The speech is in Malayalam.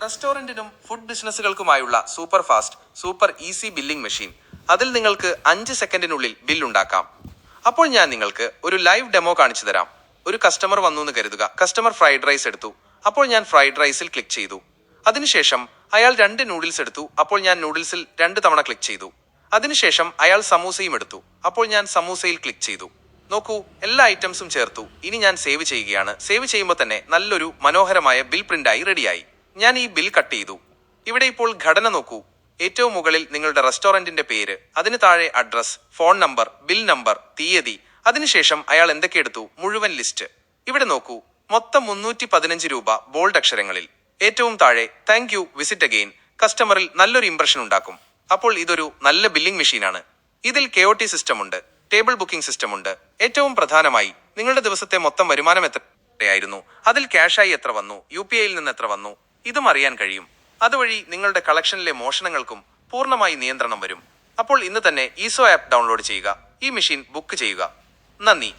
റെസ്റ്റോറന്റിനും ഫുഡ് ബിസിനസ്സുകൾക്കുമായുള്ള super fast super easy billing machine. അതിൽ നിങ്ങൾക്ക് 5 സെക്കൻഡിനുള്ളിൽ ബിൽ ഉണ്ടാക്കാം. അപ്പോൾ ഞാൻ നിങ്ങൾക്ക് ഒരു ലൈവ് ഡെമോ കാണിച്ചു തരാം. ഒരു കസ്റ്റമർ വന്നു എന്ന് കരുതുക. കസ്റ്റമർ ഫ്രൈഡ് റൈസ് എടുത്തു. അപ്പോൾ ഞാൻ ഫ്രൈഡ് റൈസിൽ ക്ലിക്ക് ചെയ്തു. അതിനുശേഷം അയാൾ 2 നൂഡിൽസ് എടുത്തു. അപ്പോൾ ഞാൻ നൂഡിൽസിൽ 2 തവണ ക്ലിക്ക് ചെയ്തു. അതിനുശേഷം അയാൾ സമൂസയും എടുത്തു. അപ്പോൾ ഞാൻ സമൂസയിൽ ക്ലിക്ക് ചെയ്തു. നോക്കൂ, എല്ലാ ഐറ്റംസും ചേർത്തു. ഇനി ഞാൻ സേവ് ചെയ്യുകയാണ്. സേവ് ചെയ്യുമ്പോൾ തന്നെ നല്ലൊരു മനോഹരമായ ബിൽ പ്രിന്റായി റെഡിയായി. ഞാൻ ഈ ബിൽ കട്ട് ചെയ്തു. ഇവിടെ ഇപ്പോൾ ഘടന നോക്കൂ. ഏറ്റവും മുകളിൽ നിങ്ങളുടെ റെസ്റ്റോറന്റിന്റെ പേര്, അതിന് താഴെ address, phone number, bill number, തീയതി, അതിനുശേഷം അയാൾ എന്തൊക്കെ എടുത്തു, മുഴുവൻ ലിസ്റ്റ്. ഇവിടെ നോക്കൂ, മൊത്തം 315 രൂപ ബോൾഡ് അക്ഷരങ്ങളിൽ. ഏറ്റവും താഴെ താങ്ക് യു, വിസിറ്റ് അഗെയിൻ. കസ്റ്റമറിൽ നല്ലൊരു ഇംപ്രഷൻ ഉണ്ടാക്കും. അപ്പോൾ ഇതൊരു നല്ല ബില്ലിംഗ് മെഷീനാണ്. ഇതിൽ KOT സിസ്റ്റം ഉണ്ട്, ടേബിൾ ബുക്കിംഗ് സിസ്റ്റം ഉണ്ട്. ഏറ്റവും പ്രധാനമായി നിങ്ങളുടെ ദിവസത്തെ മൊത്തം വരുമാനം എത്രയായിരുന്നു, അതിൽ ക്യാഷായി എത്ര വന്നു, UPIയിൽ നിന്ന് എത്ര വന്നു, ഇതും അറിയാൻ കഴിയും. അതുവഴി നിങ്ങളുടെ കളക്ഷനിലെ മോഷണങ്ങൾക്കും പൂർണ്ണമായി നിയന്ത്രണം വരും. അപ്പോൾ ഇന്ന് തന്നെ ഈസോ ആപ്പ് ഡൗൺലോഡ് ചെയ്യുക, ഈ മെഷീൻ ബുക്ക് ചെയ്യുക. നന്ദി.